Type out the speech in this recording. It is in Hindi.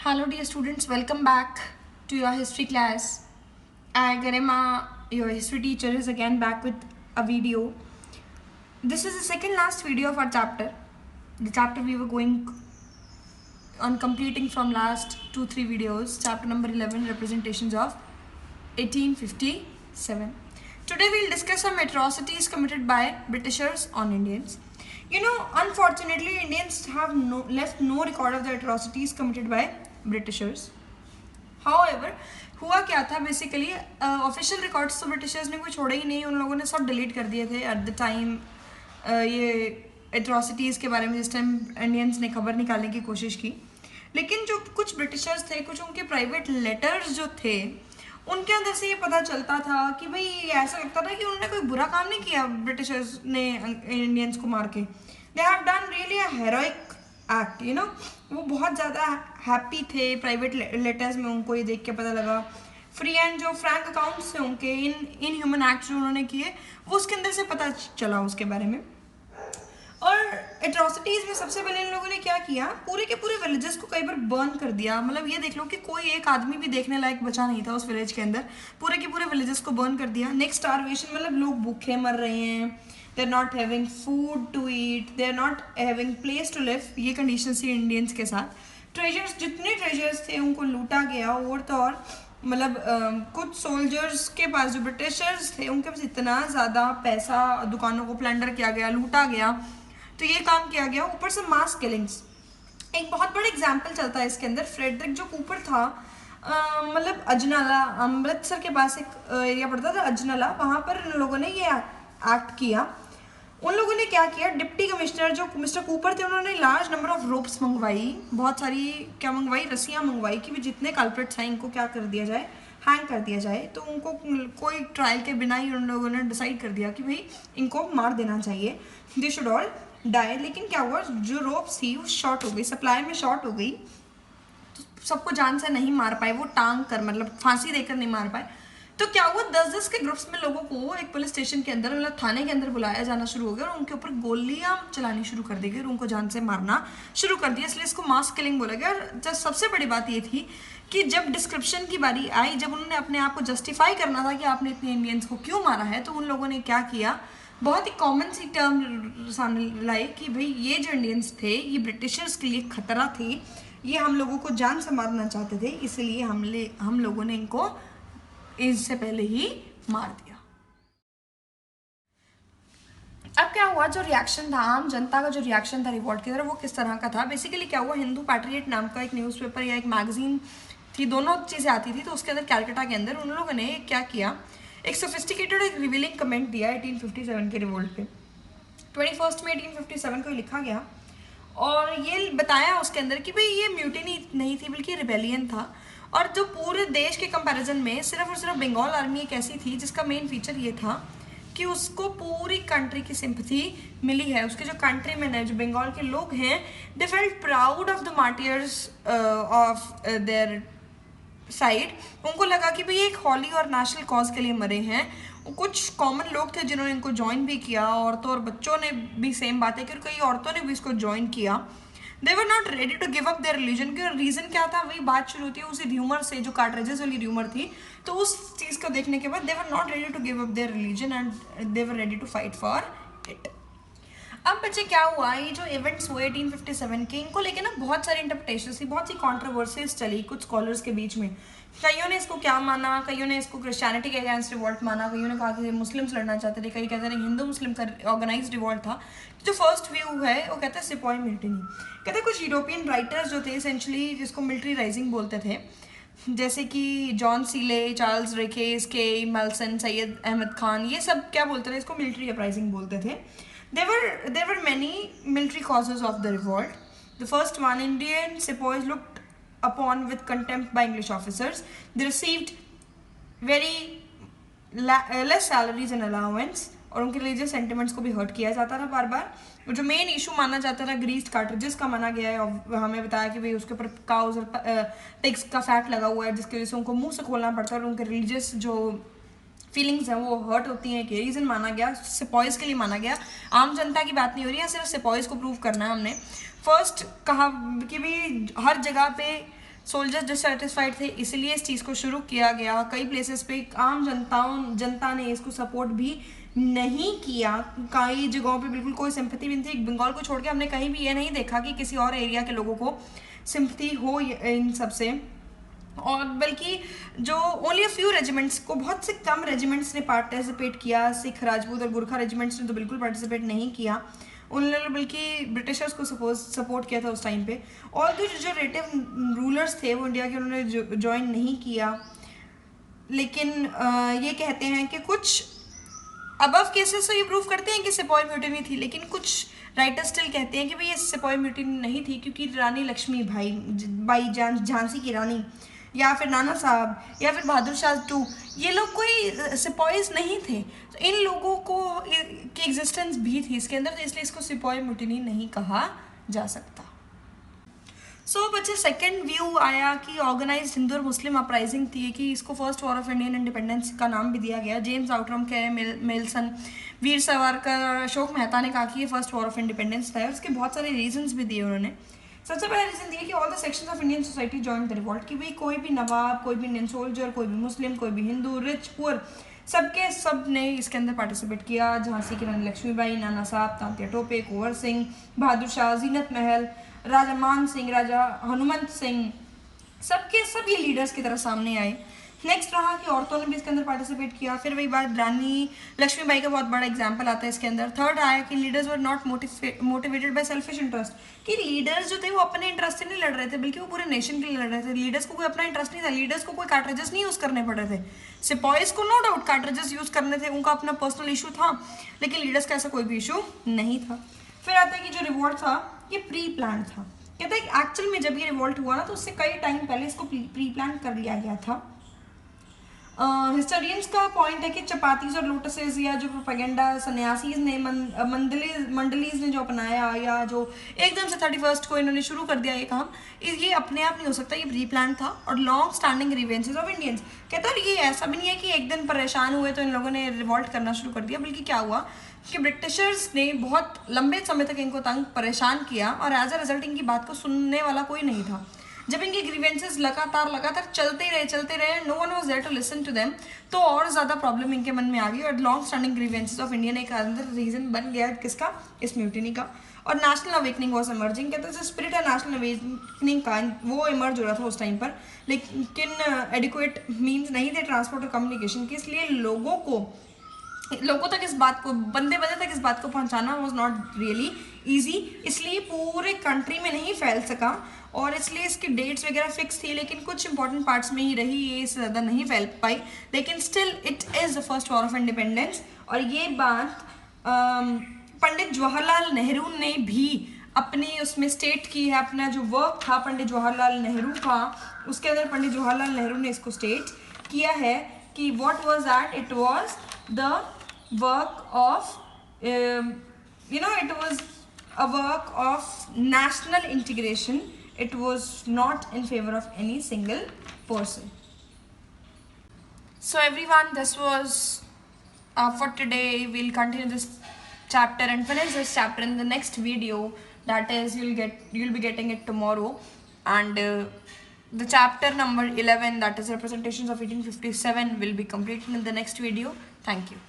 Hello, dear students. Welcome back to your history class. I, Garima, your history teacher, is again back with a video. This is the second last video of our chapter. The chapter we were going on completing from last 2-3 videos. Chapter number 11, representations of 1857. Today we'll discuss some atrocities committed by Britishers on Indians. Unfortunately, Indians have left no record of the atrocities committed by Britishers. However, हुआ क्या था बेसिकली ऑफिशियल रिकॉर्ड्स तो ब्रिटिशर्स ने कोई छोड़े ही नहीं, उन लोगों ने सब डिलीट कर दिए थे एट द टाइम ये एट्रॉसिटीज़ के बारे में जिस टाइम इंडियंस ने खबर निकालने की कोशिश की. लेकिन जो कुछ ब्रिटिशर्स थे, कुछ उनके प्राइवेट लेटर्स जो थे, उनके अंदर से ये पता चलता था कि भाई ऐसा लगता था कि उन्होंने कोई बुरा काम नहीं किया ब्रिटिशर्स ने इंडियंस को मार के. They have done really a heroic act, वो बहुत ज़्यादा हैप्पी थे. प्राइवेट लेटर्स में उनको ये देख के पता लगा. फ्री एंड जो फ्रैंक अकाउंट्स थे उनके इन ह्यूमन एक्ट्स जो उन्होंने किए वो उसके अंदर से पता चला उसके बारे में. और एट्रॉसिटीज़ में सबसे पहले इन लोगों ने क्या किया, पूरे के पूरे विलेजेस को कई बार बर्न कर दिया. मतलब ये देख लो कि कोई एक आदमी भी देखने लायक बचा नहीं था उस विलेज के अंदर. पूरे के पूरे विलेजेस को बर्न कर दिया. नेक्स्ट स्टारवेशन, मतलब लोग भूखे मर रहे हैं. They are not having food to eat, they are not having place to live. ये कंडीशन थी इंडियंस के साथ. ट्रेजर्स, जितने ट्रेजर्स थे उनको लूटा गया. और तो और मतलब कुछ सोल्जर्स के पास, जो ब्रिटिशर्स थे उनके पास इतना ज़्यादा पैसा, दुकानों को प्लंडर किया गया, लूटा गया. तो ये काम किया गया. ऊपर से मास किलिंग्स. एक बहुत बड़ा एग्जाम्पल चलता है इसके अंदर. फ्रेडरिक जो कूपर था, मतलब अजनाला, अमृतसर के पास एक एरिया पड़ता था अजनाला, वहाँ पर इन लोगों ने ये एक्ट किया. उन लोगों ने क्या किया, डिप्टी कमिश्नर जो मिस्टर कूपर थे, उन्होंने लार्ज नंबर ऑफ रोप्स मंगवाई. बहुत सारी क्या मंगवाई, रस्सियाँ मंगवाई कि भी जितने कल्प्रिट्स हैं इनको क्या कर दिया जाए, हैंग कर दिया जाए. तो उनको कोई ट्रायल के बिना ही उन लोगों ने डिसाइड कर दिया कि भाई इनको मार देना चाहिए. They should all die. लेकिन क्या हुआ, जो रोप्स थी वो शॉर्ट हो गई, सप्लाई में शॉर्ट हो गई. तो सबको जान से नहीं मार पाए वो, टांग कर मतलब फांसी देकर नहीं मार पाए. तो क्या हुआ, 10-10 के ग्रुप्स में लोगों को एक पुलिस स्टेशन के अंदर, मतलब थाने के अंदर बुलाया जाना शुरू हो गया और उनके ऊपर गोलियां चलानी शुरू कर दी गई और उनको जान से मारना शुरू कर दिया. इसलिए इसको मास किलिंग बोला गया. और जब सबसे बड़ी बात ये थी कि जब डिस्क्रिप्शन की बारी आई, जब उन्होंने अपने आप को जस्टिफाई करना था कि आपने इतने इंडियंस को क्यों मारा है, तो उन लोगों ने क्या किया, बहुत ही कॉमन सी टर्म सामने लाई कि भाई ये जो इंडियंस थे ये ब्रिटिशर्स के लिए खतरा थे, ये हम लोगों को जान से मारना चाहते थे, इसलिए हम लोगों ने इनको इससे पहले ही मार दिया. अब क्या हुआ, जो रिएक्शन था, आम जनता का जो रिएक्शन था रिवॉल्ट की तरफ, वो किस तरह का था. बेसिकली क्या हुआ, हिंदू पैट्रियट नाम का एक न्यूज़पेपर या एक मैगजीन थी, दोनों चीज़ें आती थी. तो उसके अंदर कैलकाटा के अंदर उन लोगों ने क्या किया, एक सोफिस्टिकेटेड एक रिवीलिंग कमेंट दिया 1857 के रिवोल्ट पे. 21 में 1857 को लिखा गया और ये बताया उसके अंदर कि भाई ये म्यूटिनी नहीं थी बल्कि रिबेलियन था. और जो पूरे देश के कंपैरिजन में सिर्फ और सिर्फ बंगाल आर्मी एक ऐसी थी जिसका मेन फीचर ये था कि उसको पूरी कंट्री की सिंपैथी मिली है. उसके जो कंट्री में है, जो बंगाल के लोग हैं, they felt proud of the martyrs of their side. उनको लगा कि भाई एक हॉली और नेशनल कॉज के लिए मरे हैं. कुछ कॉमन लोग थे जिन्होंने इनको ज्वाइन भी किया, औरतों और बच्चों ने भी सेम बात है कि कई औरतों ने भी इसको ज्वाइन किया. They were not ready to give up their religion. के रीज़न क्या था, वही बात शुरू होती है उसी र्यूमर से, जो कार्ट्रिजेस वाली र्यूमर थी. तो उस चीज़ को देखने के बाद they were not ready to give up their religion and they were ready to fight for it. अब बच्चे क्या हुआ, ये जो इवेंट्स हुए 1857 के, इनको लेके ना बहुत सारी इंटरप्रिटेशंस थी, बहुत सी कॉन्ट्रोवर्सीज चली कुछ स्कॉलर्स के बीच में. कईयों ने इसको क्या माना, कईयों ने इसको क्रिश्चियनिटी के अगेंस्ट रिवॉल्ट माना, कईयों ने कहा कि मुस्लिम्स लड़ना चाहते थे, कई कहते हैं हिंदू मुस्लिम का ऑर्गेनाइज रिवॉल्ट था. जो फर्स्ट व्यू है वो कहते हैं सिपाही म्यूटिनी. कहते हैं कुछ यूरोपियन राइटर्स जो थे एसेंशली, जिसको मिलिट्री राइजिंग बोलते थे, जैसे कि जॉन सीले, चार्ल्स रिकेस, के मेल्सन, सैयद अहमद खान, ये सब क्या बोलते थे, इसको मिलिट्री अपराइजिंग बोलते थे. There were many military causes of the revolt. The first one, Indian sepoys looked upon with contempt by English officers. They received very less salaries and allowance, और उनके रिलीजियस सेंटिमेंट्स को भी हर्ट किया जाता था बार बार. जो मेन इशू माना जाता था ग्रीस्ड कार्ट्रिजेस का माना गया है, और हमें बताया कि भाई उसके ऊपर काउज और पिग्स का फैट लगा हुआ है, जिसकी वजह से उनको मुंह से खोलना पड़ता है और उनके रिलीजियस जो फीलिंग्स हैं वो हर्ट होती हैं. कि रीज़न माना गया, सिपॉइज़ के लिए माना गया. आम जनता की बात नहीं हो रही है, सिर्फ सिपॉइज़ को प्रूव करना है हमने. फर्स्ट कहा कि भी हर जगह पे सोल्जर्स डिससेटिस्फाइड थे, इसलिए इस चीज़ को शुरू किया गया। कई प्लेसेस पे आम जनता ने इसको सपोर्ट भी नहीं किया, कई जगहों पे बिल्कुल कोई सिंपैथी भी नहीं थी। बंगाल को छोड़ के हमने कहीं भी ये नहीं देखा कि किसी और एरिया के लोगों को सिंपैथी हो इन सबसे, और बल्कि जो ओनली अ फ्यू रेजिमेंट्स को, बहुत से कम रेजिमेंट्स ने पार्टिसिपेट किया। सिख, राजपूत और गुरखा रेजिमेंट्स ने तो बिल्कुल पार्टिसिपेट नहीं किया, उन्होंने बल्कि ब्रिटिशर्स को सपोर्ट किया था उस टाइम पे। और जो रिलेटिव रूलर्स थे वो इंडिया के, उन्होंने ज्वाइन नहीं किया। लेकिन ये कहते हैं कि कुछ अबव केसेस तो ये प्रूव करते हैं कि सिपाही म्यूटिनी थी, लेकिन कुछ राइटर्स स्टिल कहते हैं कि भाई ये सिपाही म्यूटिनी नहीं थी, क्योंकि रानी लक्ष्मी बाई झांसी की रानी, या फिर नाना साहब, या फिर बहादुर शाह टू, ये लोग कोई सिपाहीज नहीं थे। तो इन लोगों को की एग्जिस्टेंस भी थी इसके अंदर, तो इसलिए इसको सिपाही म्यूटिनी नहीं कहा जा सकता। सो बच्चे, सेकंड व्यू आया कि ऑर्गेनाइज्ड हिंदू और मुस्लिम अपराइजिंग थी, कि इसको first war of Indian independence का नाम भी दिया गया। जेम्स आउटरम, कैरे मेल्सन, वीर सावरकर, अशोक मेहता ने कहा कि ये फर्स्ट वॉर ऑफ इंडिपेंडेंस था, और उसके बहुत सारे रीजंस भी दिए उन्होंने। सबसे पहला रीजन दिया कि all the sections of Indian society join the revolt, कि भाई कोई भी नवाब, कोई भी इंडियन सोल्जर, कोई भी मुस्लिम, कोई भी हिंदू, रिच, पुअर, सब ने इसके अंदर पार्टिसिपेट किया। झांसी की रानी लक्ष्मीबाई, नाना साहब, तांत्या टोपे, कुंवर सिंह, बहादुर शाह, जीनत महल, राजा मान सिंह, राजा हनुमंत सिंह, सब ये लीडर्स की तरह सामने आए। नेक्स्ट रहा कि औरतों ने भी इसके अंदर पार्टिसिपेट किया। फिर वही बात, रानी लक्ष्मीबाई का बहुत बड़ा एग्जाम्पल आता है इसके अंदर। थर्ड आया कि leaders were not motivated by selfish interest, कि लीडर्स जो थे वो अपने इंटरेस्ट से नहीं लड़ रहे थे, बल्कि वो पूरे नेशन के लिए लड़ रहे थे। लीडर्स को कोई अपना इंटरेस्ट नहीं था, लीडर्स को कोई कार्ट्रिजेस नहीं यूज़ करने पड़ रहे थे। सिपाहीज को नो डाउट कार्ट्रिजेस यूज़ करने थे, उनका अपना पर्सनल इशू था, लेकिन लीडर्स का ऐसा कोई भी इशू नहीं था। फिर आता है कि जो रिवॉल्ट था ये प्री प्लान था। कहता है कि एक्चुअल में जब ये रिवॉल्ट हुआ ना, तो उससे कई टाइम पहले इसको प्री प्लान कर लिया गया था। हिस्टोरियंस का पॉइंट है कि चपातीज और लोटसेस, या जो प्रोपेगेंडा सन्यासीज ने, मंडलीज ने जो अपनाया, या जो एकदम से 31 को इन्होंने शुरू कर दिया ये काम, ये अपने आप नहीं हो सकता, ये प्री प्लान था। और long standing grievances of Indians, कहता है ये ऐसा भी नहीं है कि एक दिन परेशान हुए तो इन लोगों ने रिवॉल्ट करना शुरू कर दिया, बल्कि क्या हुआ कि ब्रिटिशर्स ने बहुत लंबे समय तक इनको तंग परेशान किया, और एज अ रिजल्ट इनकी बात को सुनने वाला कोई नहीं था। जब इनके ग्रीवेंसेस लगातार चलते रहे, no one was there to listen to them, तो और ज़्यादा प्रॉब्लम इनके मन में आ गई, और long standing grievances of Indian एक अंदर रीजन बन गया किसका, इस म्यूटिनी का। और नेशनल अवेकनिंग वॉज इमर्जिंग, कहते हैं स्पिरिट है नेशनल अवेकनिंग का, वो इमर्ज हो रहा था उस टाइम पर, लेकिन एडिक्वेट मीन्स नहीं थे ट्रांसपोर्ट और कम्युनिकेशन की, इसलिए लोगों तक इस बात को, बंदे तक इस बात को पहुंचाना वॉज नॉट रियली ईजी, इसलिए पूरे कंट्री में नहीं फैल सका, और इसलिए इसकी डेट्स वगैरह फिक्स थी, लेकिन कुछ इंपॉर्टेंट पार्ट्स में ही रही, ये इससे ज़्यादा नहीं फैल पाई, लेकिन still it is the first war of independence. और ये बात पंडित जवाहरलाल नेहरू ने भी अपनी उसमें स्टेट की है, अपना जो वर्क था पंडित जवाहरलाल नेहरू का, उसके अंदर पंडित जवाहरलाल नेहरू ने इसको स्टेट किया है कि what was that, it was the work of it was a work of national integration. It was not in favor of any single person. So everyone, this was for today. We'll continue this chapter and finish this chapter in the next video, that is you'll be getting it tomorrow, and the chapter number 11, that is representations of 1857, will be completed in the next video. Thank you.